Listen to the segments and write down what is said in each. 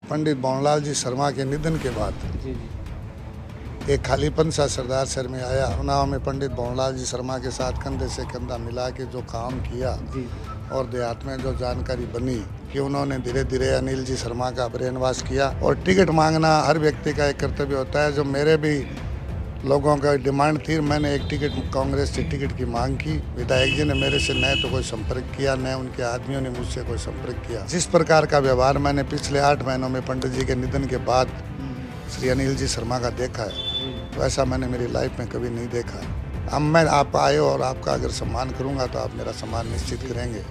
पंडित भंवरलाल जी शर्मा के निधन के बाद एक खालीपन सा सरदार सर में आया। चुनाव में पंडित भंवरलाल जी शर्मा के साथ कंधे से कंधा मिला के जो काम किया और देहात में जो जानकारी बनी कि उन्होंने धीरे धीरे अनिल जी शर्मा का ब्रेन वॉश किया। और टिकट मांगना हर व्यक्ति का एक कर्तव्य होता है। जो मेरे भी लोगों का डिमांड थी, मैंने एक टिकट कांग्रेस से टिकट की मांग की। विधायक जी ने मेरे से न तो कोई संपर्क किया, न उनके आदमियों ने मुझसे कोई संपर्क किया। जिस प्रकार का व्यवहार मैंने पिछले 8 महीनों में पंडित जी के निधन के बाद श्री अनिल जी शर्मा का देखा है, वैसा मैंने मेरी लाइफ में कभी नहीं देखा है। अब मैं आप आए और आपका अगर सम्मान करूंगा तो आप मेरा सम्मान निश्चित करेंगे।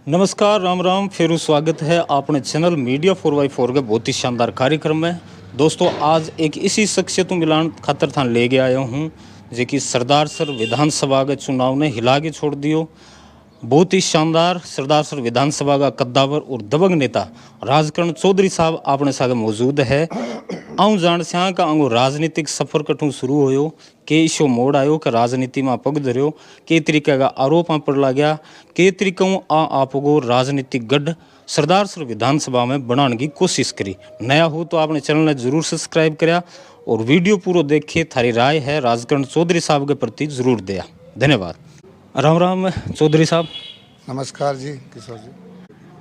नमस्कार, राम राम। फिर स्वागत है अपने चैनल मीडिया 4x4 के बहुत ही शानदार कार्यक्रम में। दोस्तों, आज एक इसी शख्सियत मिलान खातर थान ले के आया हूँ जो कि सरदार सर विधानसभा के चुनाव ने हिला के छोड़ दियो। बहुत ही शानदार सरदार सर विधानसभा का कद्दावर और दबंग नेता राजकरण चौधरी साहब अपने साथ मौजूद है। आऊँ जान से का अंगो राजनीतिक सफर कटू शुरू होयो के इशो मोड़ आयो कि राजनीति में पग धरियो के तरीके का आरोप पड़ गया के तरीकों आपको राजनीतिक गढ़ सरदार सर विधानसभा में बनाने की कोशिश करी। नया हो तो आपने चैनल ने जरूर सब्सक्राइब करा और वीडियो पूरा देखे। थारी राय है राजकरण चौधरी साहब के प्रति जरूर दिया। धन्यवाद। राम राम चौधरी साहब। नमस्कार जी किशोर जी।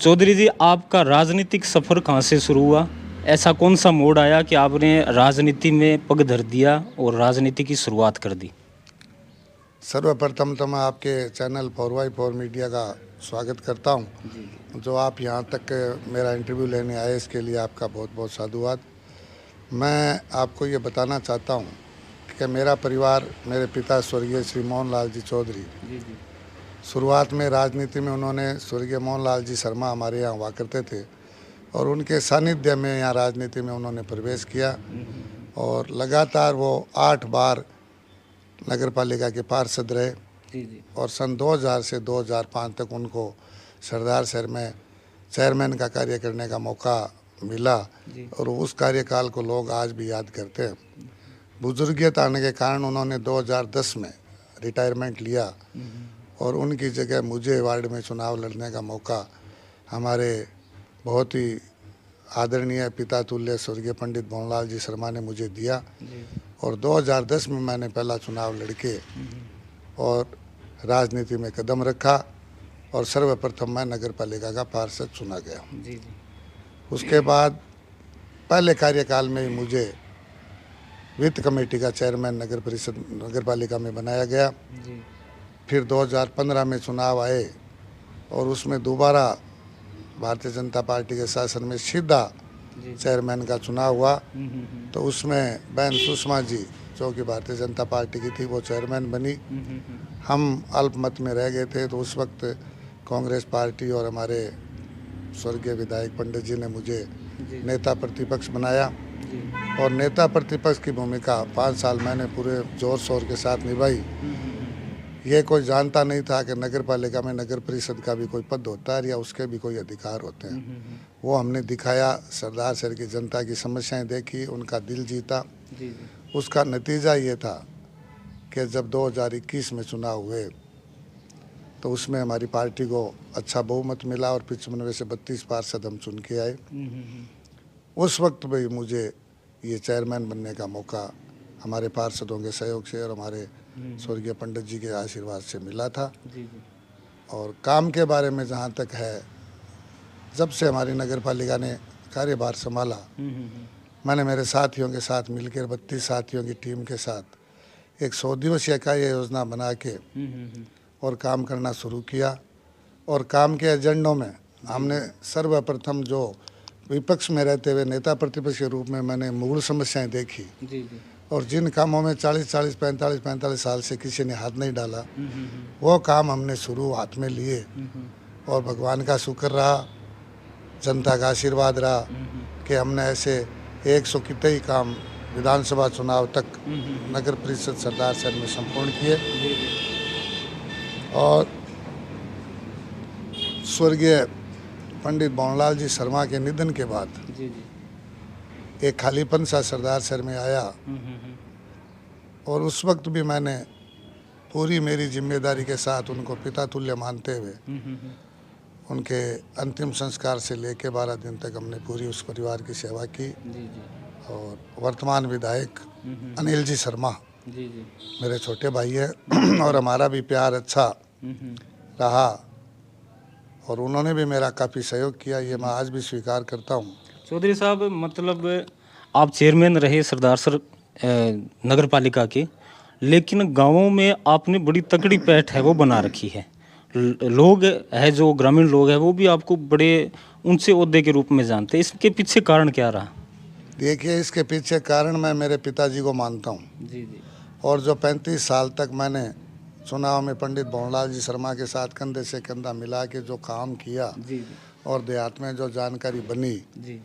चौधरी जी, आपका राजनीतिक सफ़र कहाँ से शुरू हुआ? ऐसा कौन सा मोड़ आया कि आपने राजनीति में पग धर दिया और राजनीति की शुरुआत कर दी? सर्वप्रथम तो मैं आपके चैनल 4x4 मीडिया का स्वागत करता हूं। जो आप यहां तक मेरा इंटरव्यू लेने आए, इसके लिए आपका बहुत बहुत साधुवाद। मैं आपको ये बताना चाहता हूं कि मेरा परिवार, मेरे पिता स्वर्गीय श्री मोहनलाल जी चौधरी, शुरुआत में राजनीति में उन्होंने स्वर्गीय मोहनलाल जी शर्मा हमारे यहाँ हुआ करते थे और उनके सानिध्य में यहाँ राजनीति में उन्होंने प्रवेश किया और लगातार वो 8 बार नगर पालिका के पार्षद रहे और सन 2000 से 2005 तक उनको सरदार शहर में चेयरमैन का कार्य करने का मौका मिला और उस कार्यकाल को लोग आज भी याद करते हैं। बुजुर्गियत आने के कारण उन्होंने 2010 में रिटायरमेंट लिया और उनकी जगह मुझे वार्ड में चुनाव लड़ने का मौका हमारे बहुत ही आदरणीय पिता तुल्य स्वर्गीय पंडित भंवरलाल जी शर्मा ने मुझे दिया और 2010 में मैंने पहला चुनाव लड़के और राजनीति में कदम रखा और सर्वप्रथम मैं नगर पालिका का पार्षद चुना गया। उसके बाद पहले कार्यकाल में ही मुझे वित्त कमेटी का चेयरमैन नगर पालिका में बनाया गया। फिर 2015 में चुनाव आए और उसमें दोबारा भारतीय जनता पार्टी के शासन में सीधा चेयरमैन का चुनाव हुआ। तो उसमें बहन सुषमा जी, जो कि भारतीय जनता पार्टी की थी, वो चेयरमैन बनी। हम अल्पमत में रह गए थे। तो उस वक्त कांग्रेस पार्टी और हमारे स्वर्गीय विधायक पंडित जी ने मुझे नेता प्रतिपक्ष बनाया और नेता प्रतिपक्ष की भूमिका 5 साल मैंने पूरे जोर शोर के साथ निभाई। ये कोई जानता नहीं था कि नगर पालिका में नगर परिषद का भी कोई पद होता है या उसके भी कोई अधिकार होते हैं। वो हमने दिखाया। सरदार शहर की जनता की समस्याएं देखी, उनका दिल जीता। उसका नतीजा ये था कि जब 2021 में चुनाव हुए तो उसमें हमारी पार्टी को अच्छा बहुमत मिला और 95 से 32 पार्षद हम चुन के आए। उस वक्त भी मुझे ये चेयरमैन बनने का मौका हमारे पार्षदों के सहयोग से और हमारे स्वर्गीय पंडित जी के आशीर्वाद से मिला था। और काम के बारे में जहाँ तक है, जब से हमारी नगर पालिका ने कार्यभार संभाला, मैंने मेरे साथियों के साथ मिलकर 32 साथियों की टीम के साथ एक 100 दिवसीय कार्य योजना बना के और काम करना शुरू किया। और काम के एजेंडों में हमने सर्वप्रथम जो विपक्ष में रहते हुए नेता प्रतिपक्ष के रूप में मैंने मूल समस्याएं देखी और जिन कामों में 40-40, 45-45 साल से किसी ने हाथ नहीं डाला, वो काम हमने शुरू हाथ में लिए और भगवान का शुक्र रहा, जनता का आशीर्वाद रहा कि हमने ऐसे 100 कितने काम विधानसभा चुनाव तक नगर परिषद सरदार शहर में संपूर्ण किए। और स्वर्गीय पंडित भंवरलाल जी शर्मा के निधन के बाद एक खालीपन सा सरदार शहर में आया और उस वक्त भी मैंने पूरी मेरी जिम्मेदारी के साथ उनको पिता तुल्य मानते हुए उनके अंतिम संस्कार से लेके 12 दिन तक हमने पूरी उस परिवार की सेवा की। जी जी और वर्तमान विधायक अनिल जी शर्मा जी जी मेरे छोटे भाई है और हमारा भी प्यार अच्छा रहा और उन्होंने भी मेरा काफ़ी सहयोग किया, ये मैं आज भी स्वीकार करता हूँ। चौधरी साहब, मतलब आप चेयरमैन रहे सरदार सर नगर पालिका के, लेकिन गांवों में आपने बड़ी तकड़ी पैठ है वो बना रखी है। लोग है जो ग्रामीण लोग हैं वो भी आपको बड़े ऊंचे ओहदे के रूप में जानते हैं। इसके पीछे कारण क्या रहा? देखिए, इसके पीछे कारण मैं मेरे पिताजी को मानता हूँ। जी जी और जो 35 साल तक मैंने चुनाव में पंडित भंवरलाल जी शर्मा के साथ कंधे से कंधा मिला के जो काम किया जी जी और देहात में जो जानकारी बनी, जी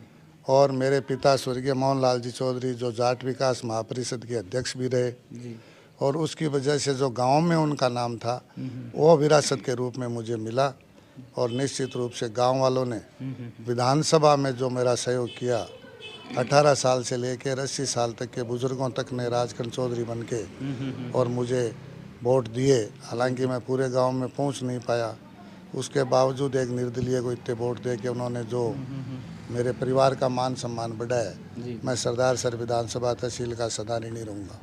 और मेरे पिता स्वर्गीय मोहनलाल जी चौधरी जो जाट विकास महापरिषद के अध्यक्ष भी रहे, जी और उसकी वजह से जो गांव में उनका नाम था वो विरासत के रूप में मुझे मिला। और निश्चित रूप से गांव वालों ने विधानसभा में जो मेरा सहयोग किया, 18 साल से लेकर 80 साल तक के बुजुर्गों तक ने राजकरण चौधरी बन के और मुझे वोट दिए। हालांकि मैं पूरे गांव में पहुंच नहीं पाया, उसके बावजूद एक निर्दलीय को इतने वोट दे के उन्होंने जो मेरे परिवार का मान सम्मान बढ़ाया, मैं सरदार सर विधानसभा तहसील का सदा ऋणी रहूँगा।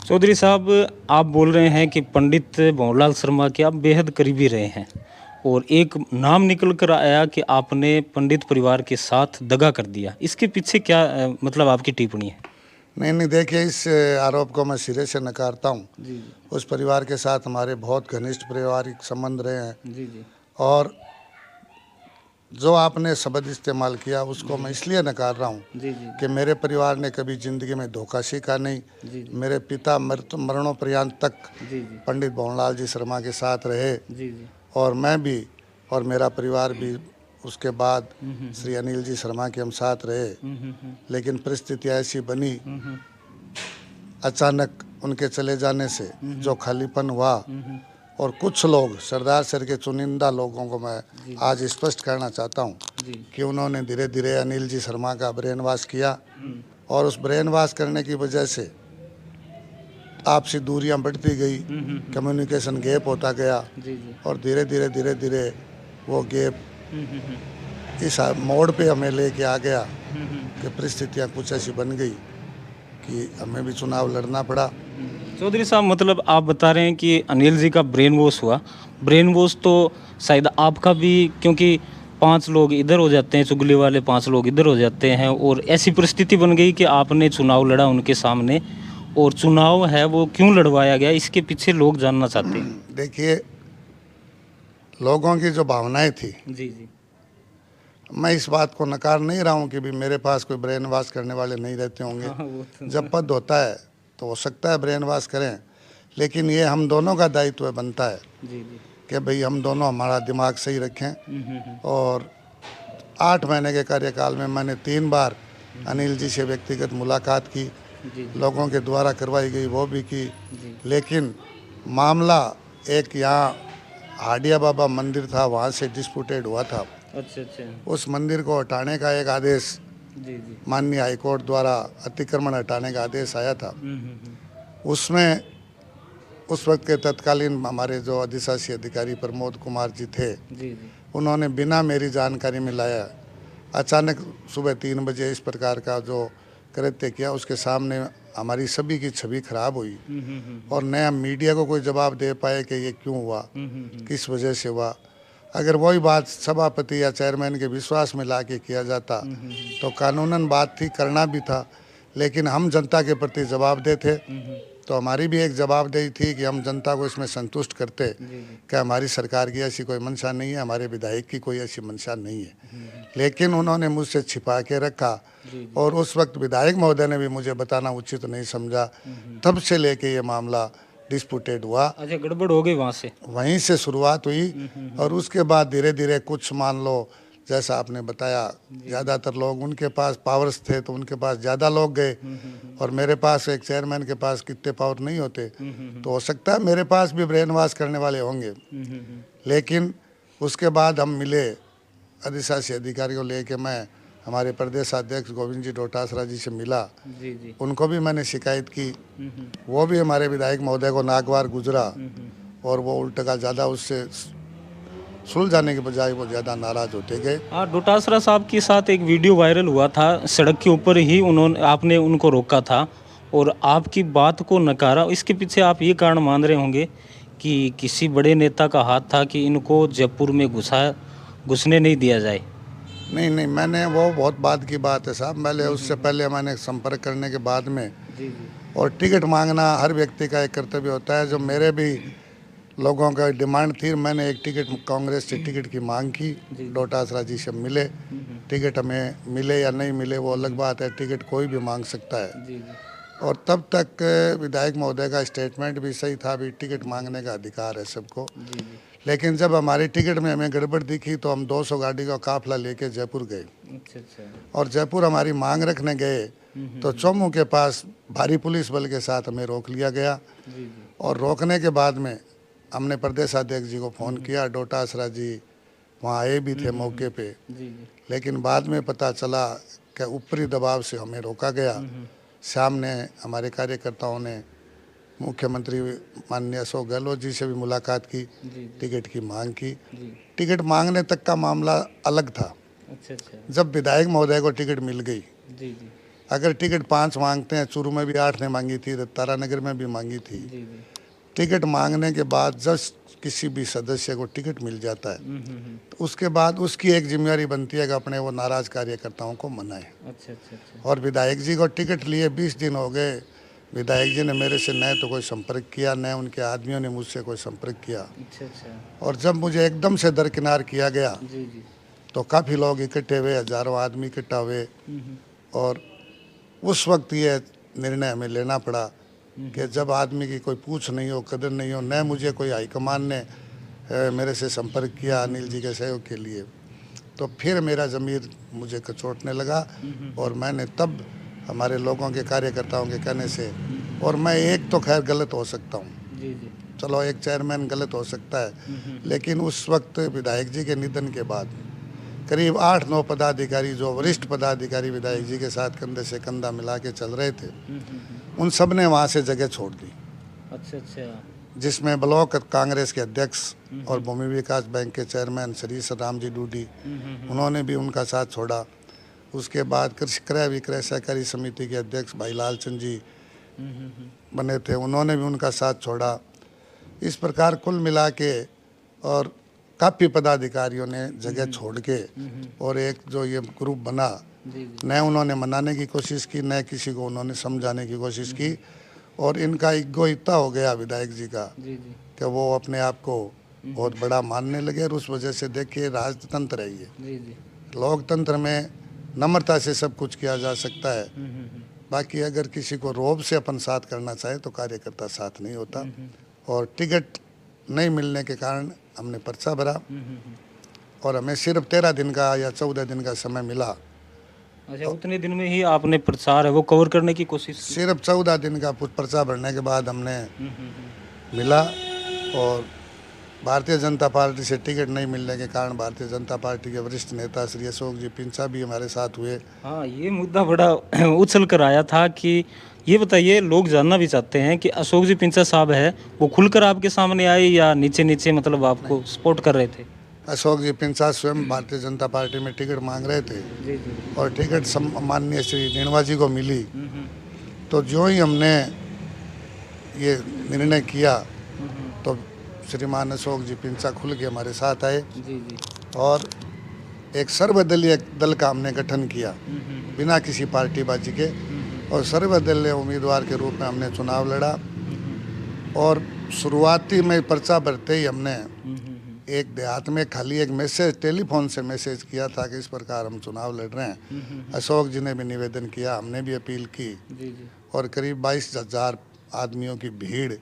चौधरी साहब, आप बोल रहे हैं कि पंडित भंवरलाल शर्मा के आप बेहद करीबी रहे हैं और एक नाम निकल कर आया कि आपने पंडित परिवार के साथ दगा कर दिया। इसके पीछे क्या मतलब आपकी टिप्पणी है? नहीं, देखिए, इस आरोप को मैं सिरे से नकारता हूँ। उस परिवार के साथ हमारे बहुत घनिष्ठ पारिवारिक संबंध रहे हैं। जी जी और जो आपने शब्द इस्तेमाल किया उसको मैं इसलिए नकार रहा हूँ जी जी कि मेरे परिवार ने कभी ज़िंदगी में धोखा सीखा नहीं। जी मेरे पिता मरणोपर्यंत तक जी जी पंडित भंवरलाल जी शर्मा के साथ रहे जी जी और मैं भी और मेरा परिवार भी उसके बाद श्री अनिल जी शर्मा के हम साथ रहे। लेकिन परिस्थितियाँ ऐसी बनी, अचानक उनके चले जाने से जो खालीपन हुआ, और कुछ लोग सरदार सर के चुनिंदा लोगों को मैं आज स्पष्ट करना चाहता हूँ कि उन्होंने धीरे धीरे अनिल जी शर्मा का ब्रेन वॉश किया और उस ब्रेन वॉश करने की वजह से आपसी दूरियां बढ़ती गई, कम्युनिकेशन गैप होता गया और धीरे धीरे वो गैप इस मोड़ पे हमें लेके आ गया कि परिस्थितियां कुछ ऐसी बन गई कि हमें भी चुनाव लड़ना पड़ा। चौधरी साहब, मतलब आप बता रहे हैं कि अनिल जी का ब्रेन वॉश हुआ। ब्रेन वॉश तो शायद आपका भी, क्योंकि 5 लोग इधर हो जाते हैं, चुगली वाले 5 लोग इधर हो जाते हैं और ऐसी परिस्थिति बन गई कि आपने चुनाव लड़ा उनके सामने। और चुनाव है वो क्यों लड़वाया गया, इसके पीछे लोग जानना चाहते हैं। देखिए, लोगों की जो भावनाएं थी, जी जी मैं इस बात को नकार नहीं रहा हूँ कि भी मेरे पास कोई ब्रेन वॉश करने वाले नहीं रहते होंगे। वो तो जब पद होता है तो हो सकता है ब्रेन वॉश करें, लेकिन ये हम दोनों का दायित्व बनता है जी जी कि भाई हम दोनों हमारा दिमाग सही रखें। और 8 महीने के कार्यकाल में मैंने 3 बार अनिल जी से व्यक्तिगत मुलाकात की, लोगों के द्वारा करवाई गई वो भी की। लेकिन मामला एक यहाँ हाडिया बाबा मंदिर था, वहाँ से डिस्प्यूटेड हुआ था। अच्छा उस मंदिर को हटाने का एक आदेश जी जी माननीय हाईकोर्ट द्वारा अतिक्रमण हटाने का आदेश आया था। उसमें उस वक्त के तत्कालीन हमारे जो अधिशासी अधिकारी प्रमोद कुमार जी थे, जी जी उन्होंने बिना मेरी जानकारी में लाया अचानक सुबह 3 बजे इस प्रकार का जो कृत्य किया। उसके सामने हमारी सभी की छवि खराब हुई और नया मीडिया को कोई जवाब दे पाए कि ये क्यों हुआ, किस वजह से हुआ। अगर वही बात सभापति या चेयरमैन के विश्वास में ला के किया जाता तो कानूनन बात थी, करना भी था। लेकिन हम जनता के प्रति जवाबदेह थे, तो हमारी भी एक जवाबदेही थी कि हम जनता को इसमें संतुष्ट करते कि हमारी सरकार की ऐसी कोई मंशा नहीं है, हमारे विधायक की कोई ऐसी मंशा नहीं है। लेकिन उन्होंने मुझसे छिपा के रखा और उस वक्त विधायक महोदय ने भी मुझे बताना उचित नहीं समझा। तब से लेके ये मामला डिस्प्यूटेड हुआ। अच्छा, गड़बड़ हो गई वहाँ से, वहीं से शुरुआत हुई और उसके बाद धीरे धीरे कुछ मान लो जैसा आपने बताया, ज़्यादातर लोग उनके पास पावर्स थे तो उनके पास ज़्यादा लोग गए और मेरे पास एक चेयरमैन के पास कितने पावर नहीं होते, तो हो सकता है मेरे पास भी ब्रेन वॉश करने वाले होंगे। लेकिन उसके बाद हम मिले, अधिशासी अधिकारी को लेके मैं हमारे प्रदेश अध्यक्ष गोविंद जी डोटासरा जी से मिला। जी उनको भी मैंने शिकायत की, वो भी हमारे विधायक महोदय को नागवार गुजरा और वो उल्टा का ज़्यादा उससे सुलझाने के बजाय वो ज़्यादा नाराज़ होते गए। हाँ, डोटासरा साहब के साथ एक वीडियो वायरल हुआ था, सड़क के ऊपर ही आपने उनको रोका था और आपकी बात को नकारा। इसके पीछे आप ये कारण मान रहे होंगे कि किसी बड़े नेता का हाथ था कि इनको जयपुर में घुसने नहीं दिया जाए। नहीं नहीं, मैंने वो बहुत बाद की बात है साहब, पहले उससे पहले मैंने संपर्क करने के बाद में, जी जी और टिकट मांगना हर व्यक्ति का एक कर्तव्य होता है। जो मेरे भी लोगों का डिमांड थी, मैंने एक टिकट कांग्रेस से टिकट की मांग की, डोटासरा जी से मिले। टिकट हमें मिले या नहीं मिले वो अलग बात है, टिकट कोई भी मांग सकता है। जी जी और तब तक विधायक महोदय का स्टेटमेंट भी सही था, भी टिकट मांगने का अधिकार है सबको। जी जी। लेकिन जब हमारी टिकट में हमें गड़बड़ दिखी तो हम 200 गाड़ी का काफिला लेके जयपुर गए, अच्छा अच्छा। और जयपुर हमारी मांग रखने गए तो चौमू के पास भारी पुलिस बल के साथ हमें रोक लिया गया। जी जी और रोकने के बाद में हमने प्रदेशाध्यक्ष जी को फ़ोन किया, डोटासरा जी वहाँ आए भी थे मौके पे, जी जी। लेकिन बाद में पता चला कि ऊपरी दबाव से हमें रोका गया। शाम ने हमारे कार्यकर्ताओं ने मुख्यमंत्री माननीय अशोक गहलोत जी से भी मुलाकात की, जी टिकट की मांग की। जी। टिकट मांगने तक का मामला अलग था। अच्छा अच्छा। जब विधायक महोदय को टिकट मिल गई, जी जी अगर टिकट 5 मांगते हैं, चूरू में भी 8 ने मांगी थी, तारानगर में भी मांगी थी। जी जी। टिकट मांगने के बाद जब किसी भी सदस्य को टिकट मिल जाता है तो उसके बाद उसकी एक जिम्मेदारी बनती है कि अपने वो नाराज कार्यकर्ताओं को मनाए। अच्छा अच्छा अच्छा। और विधायक जी को टिकट लिए 20 दिन हो गए, विधायक जी ने मेरे से न तो कोई संपर्क किया, न उनके आदमियों ने मुझसे कोई संपर्क किया। अच्छा अच्छा। और जब मुझे एकदम से दरकिनार किया गया जी जी। तो काफ़ी लोग इकट्ठे हुए, हजारों आदमी इकट्ठा हुए। और उस वक्त ये निर्णय हमें लेना पड़ा कि जब आदमी की कोई पूछ नहीं हो, कदर नहीं हो, न मुझे कोई हाईकमान ने मेरे से संपर्क किया अनिल जी के सहयोग के लिए, तो फिर मेरा ज़मीर मुझे कचोटने लगा। और मैंने तब हमारे लोगों के कार्यकर्ताओं के कहने से, और मैं एक तो खैर गलत हो सकता हूँ, जी जी। चलो एक चेयरमैन गलत हो सकता है, लेकिन उस वक्त विधायक जी के निधन के बाद करीब 8-9 पदाधिकारी, जो वरिष्ठ पदाधिकारी विधायक जी के साथ कंधे से कंधा मिला के चल रहे थे, उन सब ने वहाँ से जगह छोड़ दी। अच्छा अच्छा। जिसमें ब्लॉक कांग्रेस के अध्यक्ष और भूमि विकास बैंक के चेयरमैन श्री राम जी डूडी, उन्होंने भी उनका साथ छोड़ा। उसके बाद कृषि क्रय विक्रय सहकारी समिति के अध्यक्ष भाई लालचंद जी बने थे, उन्होंने भी उनका साथ छोड़ा। इस प्रकार कुल मिला के और काफ़ी पदाधिकारियों ने जगह छोड़ के, और एक जो ये ग्रुप बना, न उन्होंने मनाने की कोशिश की, न किसी को उन्होंने समझाने की कोशिश की। और इनका ईगो इतना हो गया विधायक जी का कि वो अपने आप को बहुत बड़ा मानने लगे। और उस वजह से देखिए, राजतंत्र है ये, लोकतंत्र में नम्रता से सब कुछ किया जा सकता है। बाकी अगर किसी को रोब से अपन साथ करना चाहे तो कार्यकर्ता साथ नहीं होता। और टिकट नहीं मिलने के कारण हमने पर्चा भरा, और हमें सिर्फ 13 दिन का या 14 दिन का समय मिला। अच्छा, उतने दिन में ही आपने प्रचार है वो कवर करने की कोशिश की? सिर्फ 14 दिन का पर्चा भरने के बाद हमने मिला। और भारतीय जनता पार्टी से टिकट नहीं मिलने के कारण भारतीय जनता पार्टी के वरिष्ठ नेता श्री अशोक जी पिंचा भी हमारे साथ हुए। हाँ, ये मुद्दा बड़ा उछल कर आया था कि ये बताइए, लोग जानना भी चाहते हैं कि अशोक जी पिंचा साहब है वो खुलकर आपके सामने आए या नीचे नीचे मतलब आपको सपोर्ट कर रहे थे? अशोक जी पिंचा स्वयं भारतीय जनता पार्टी में टिकट मांग रहे थे, जी जी। और टिकट माननीय श्री नीणवा जी को मिली। तो जो ही हमने ये निर्णय किया तो श्रीमान अशोक जी पिंचा खुल के हमारे साथ आए, जी जी। और एक सर्वदलीय दल का हमने गठन किया बिना किसी पार्टीबाजी के। और सर्वदलीय उम्मीदवार के रूप में हमने चुनाव लड़ा। और शुरुआती में पर्चा भरते ही हमने एक देहात में खाली एक मैसेज, टेलीफोन से मैसेज किया था कि इस प्रकार हम चुनाव लड़ रहे हैं। अशोक जी ने भी निवेदन किया, हमने भी अपील की। जी जी। और करीब 22,000 आदमियों की भीड़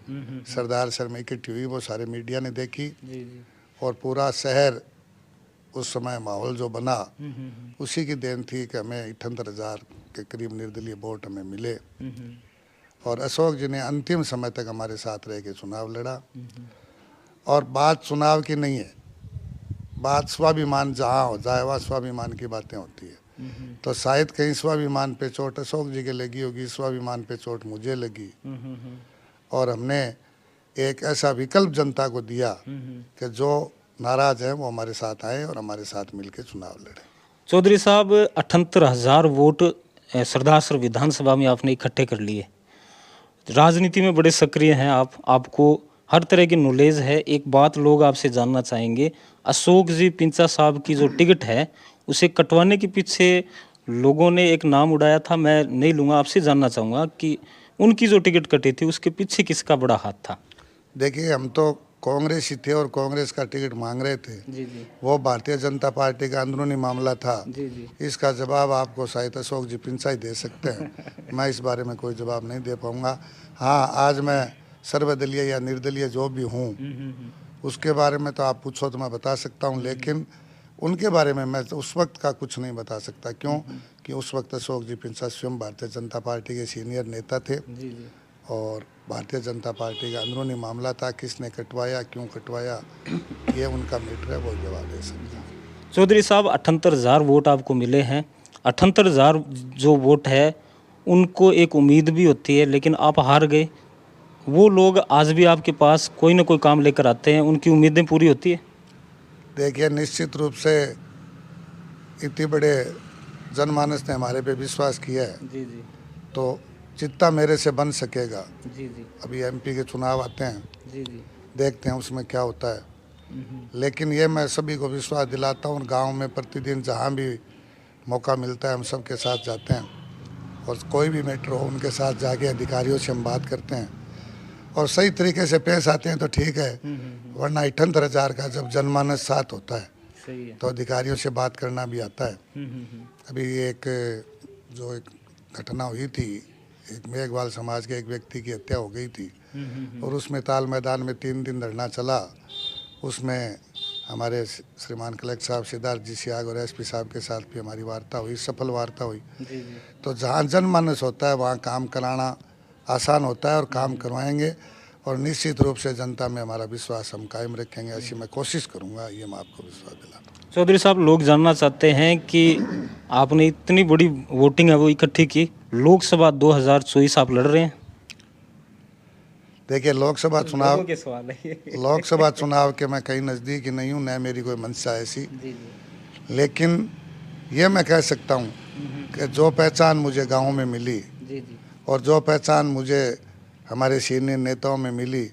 सरदार सर में इकट्ठी हुई, वो सारे मीडिया ने देखी। जी जी। और पूरा शहर उस समय माहौल जो बना उसी की देन थी कि हमें 78,000 के करीब निर्दलीय वोट हमें मिले। और अशोक जी ने अंतिम समय तक हमारे साथ रह के चुनाव लड़ा। और बात चुनाव की नहीं है, बात स्वाभिमान जहाँ हो जाए वहाँ स्वाभिमान की बातें होती है। तो शायद कहीं स्वाभिमान पे चोट अशोक जी के लगी होगी, स्वाभिमान पे चोट मुझे लगी। और हमने एक ऐसा विकल्प जनता को दिया कि जो नाराज़ हैं वो हमारे साथ आए और हमारे साथ मिलकर चुनाव लड़े। चौधरी साहब 78,000 वोट सरदार सर विधानसभा में आपने इकट्ठे कर लिए। राजनीति में बड़े सक्रिय हैं आप, आपको हर तरह की नॉलेज है। एक बात लोग आपसे जानना चाहेंगे, अशोक जी पिंचा साहब की जो टिकट है उसे कटवाने के पीछे लोगों ने एक नाम उड़ाया था, मैं नहीं लूँगा। आपसे जानना चाहूँगा कि उनकी जो टिकट कटी थी उसके पीछे किसका बड़ा हाथ था? देखिए, हम तो कांग्रेस ही थे और कांग्रेस का टिकट मांग रहे थे। जी जी वो भारतीय जनता पार्टी का अंदरूनी मामला था। जी जी इसका जवाब आपको शायद अशोक जी पिंचा ही दे सकते हैं। मैं इस बारे में कोई जवाब नहीं दे पाऊँगा। हाँ, आज मैं सर्वदलीय या निर्दलीय जो भी हूँ उसके बारे में तो आप पूछो तो मैं बता सकता हूँ, लेकिन उनके बारे में मैं तो उस वक्त का कुछ नहीं बता सकता। क्यों कि उस वक्त अशोक जी पिंचा स्वयं भारतीय जनता पार्टी के सीनियर नेता थे जी जी और भारतीय जनता पार्टी का अंदरूनी मामला था। किसने कटवाया, क्यों कटवाया, ये उनका मैटर है, वो जवाब दे सकता है। चौधरी साहब 78,000 वोट आपको मिले हैं। 78,000 जो वोट है उनको एक उम्मीद भी होती है, लेकिन आप हार गए। वो लोग आज भी आपके पास कोई ना कोई काम लेकर आते हैं, उनकी उम्मीदें पूरी होती है? देखिए, निश्चित रूप से इतने बड़े जनमानस ने हमारे पे विश्वास किया है जी जी तो जितना मेरे से बन सकेगा। जी जी अभी एमपी के चुनाव आते हैं, जी जी देखते हैं उसमें क्या होता है। लेकिन ये मैं सभी को विश्वास दिलाता हूँ। गांव में प्रतिदिन जहाँ भी मौका मिलता है हम सबके साथ जाते हैं और कोई भी मैटर हो उनके साथ जाके अधिकारियों से हम बात करते हैं और सही तरीके से पेश आते हैं तो ठीक है, वरना 78,000 का जब जनमानस साथ होता है सही है। तो अधिकारियों से बात करना भी आता है। अभी एक जो एक घटना हुई थी, एक मेघवाल समाज के एक व्यक्ति की हत्या हो गई थी और उसमें ताल मैदान में 3 दिन धरना चला। उसमें हमारे श्रीमान कलेक्टर साहब सिद्धार्थ जी सियाग और एसपी साहब के साथ भी हमारी वार्ता हुई, सफल वार्ता हुई। तो जहाँ जनमानस होता है वहाँ काम कराना आसान होता है और काम करवाएंगे और निश्चित रूप से जनता में हमारा विश्वास हम कायम रखेंगे। ऐसी मैं कोशिश करूँगा, ये मैं आपको विश्वास दिलाता हूँ। चौधरी साहब, लोग जानना चाहते हैं कि आपने इतनी बड़ी वोटिंग है वो इकट्ठी की, लोकसभा 2024 आप लड़ रहे हैं। देखिए, लोकसभा चुनाव के सवाल है ये। लोकसभा चुनाव के मैं कहीं नज़दीक ही नहीं हूँ, न मेरी कोई मंशा ऐसी। जी जी लेकिन ये मैं कह सकता हूँ कि जो पहचान मुझे गाँव में मिली जी जी और जो पहचान मुझे हमारे सीनियर नेताओं में मिली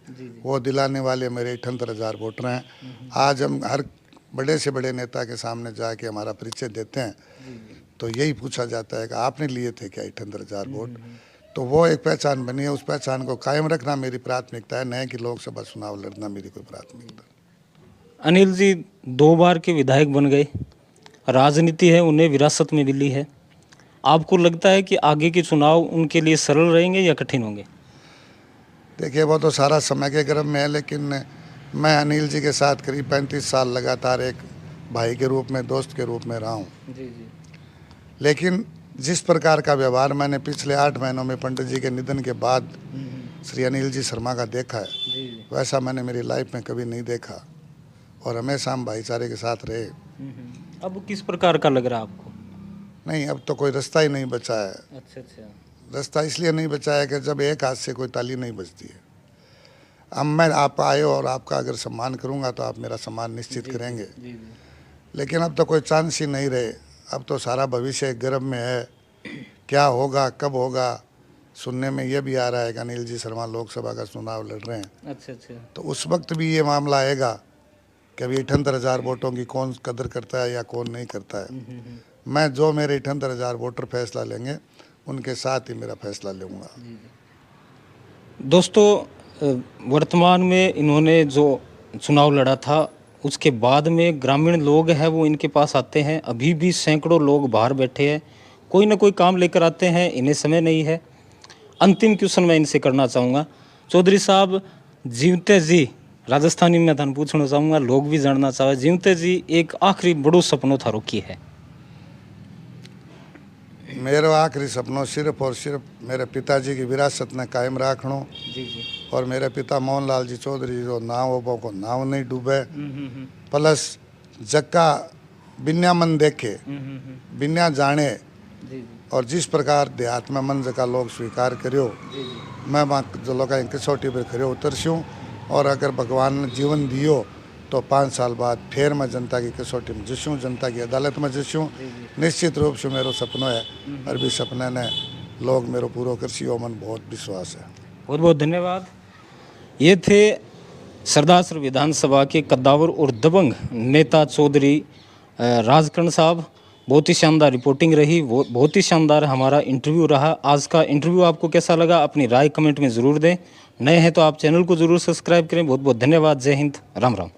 वो दिलाने वाले मेरे 78,000 वोटर हैं। आज हम हर बड़े से बड़े नेता के सामने जाके हमारा परिचय देते हैं तो यही पूछा जाता है कि आपने लिए थे क्या 78,000 वोट। तो वो एक पहचान बनी है, उस पहचान को कायम रखना मेरी प्राथमिकता है, न कि लोकसभा चुनाव लड़ना मेरी कोई प्राथमिकता। अनिल जी 2 बार के विधायक बन गए, राजनीति है उन्हें विरासत में मिली है। आपको लगता है कि आगे के चुनाव उनके लिए सरल रहेंगे या कठिन होंगे? देखिए, वो तो सारा समय के गर्भ में है, लेकिन मैं अनिल जी के साथ करीब 35 साल लगातार एक भाई के रूप में, दोस्त के रूप में रहा हूँ। जी जी लेकिन जिस प्रकार का व्यवहार मैंने पिछले 8 महीनों में पंडित जी के निधन के बाद श्री अनिल जी शर्मा का देखा है, जी वैसा मैंने मेरी लाइफ में कभी नहीं देखा और हमेशा हम भाईचारे के साथ रहे। अब किस प्रकार का लग रहा है आपको? नहीं, अब तो कोई रास्ता ही नहीं बचा है। अच्छा अच्छा रास्ता इसलिए नहीं बचा है कि जब एक हाथ से कोई ताली नहीं बजती है। अब मैं आप आए और आपका अगर सम्मान करूंगा तो आप मेरा सम्मान निश्चित करेंगे, जी जी लेकिन अब तो कोई चांस ही नहीं रहे। अब तो सारा भविष्य गर्भ में है, क्या होगा कब होगा। सुनने में ये भी आ रहा है कि अनिल जी शर्मा लोकसभा का चुनाव लड़ रहे हैं, अच्छा अच्छा तो उस वक्त भी ये मामला आएगा कि अभी 78,000 वोटों की कौन कदर करता है या कौन नहीं करता है। मैं जो मेरे 78,000 वोटर फैसला लेंगे उनके साथ ही मेरा फैसला लूँगा। दोस्तों, वर्तमान में इन्होंने जो चुनाव लड़ा था उसके बाद में ग्रामीण लोग हैं वो इनके पास आते हैं। अभी भी सैकड़ों लोग बाहर बैठे हैं, कोई ना कोई काम लेकर आते हैं, इन्हें समय नहीं है। अंतिम क्वेश्चन मैं इनसे करना चाहूँगा, चौधरी साहब, जीवते जी राजस्थानी में थान पूछना चाहूँगा, लोग भी जानना चाहे, जीवते जी एक आखिरी बड़ो सपनों थारो की है? मेरा आखिरी सपनों सिर्फ और सिर्फ मेरे पिताजी की विरासत ने कायम रखनो जी जी और मेरे पिता मोहनलाल जी चौधरी जो नाव हो को नाव नहीं डूबे, प्लस जक्का बिन्या मन देखे बिन्या जाने जी जी और जिस प्रकार देहात में मन जका लोग स्वीकार करियो, मैं वहाँ जो लोग कसौटी पर खड़े उतरस्यूँ और अगर भगवान ने जीवन दियो तो 5 साल बाद फिर मैं जनता की कसौटी में जिसूँ, जनता की अदालत में जिसूँ। निश्चित रूप से मेरो सपना है और भी सपने ने लोग मेरो पूरा करसी हो मन बहुत विश्वास है। बहुत बहुत धन्यवाद। ये थे सरदार विधानसभा के कद्दावर और दबंग नेता चौधरी राजकर्ण साहब। बहुत ही शानदार रिपोर्टिंग रही, वो बहुत ही शानदार हमारा इंटरव्यू रहा। आज का इंटरव्यू आपको कैसा लगा अपनी राय कमेंट में ज़रूर दें। नए हैं तो आप चैनल को ज़रूर सब्सक्राइब करें। बहुत बहुत धन्यवाद। जय हिंद, राम राम।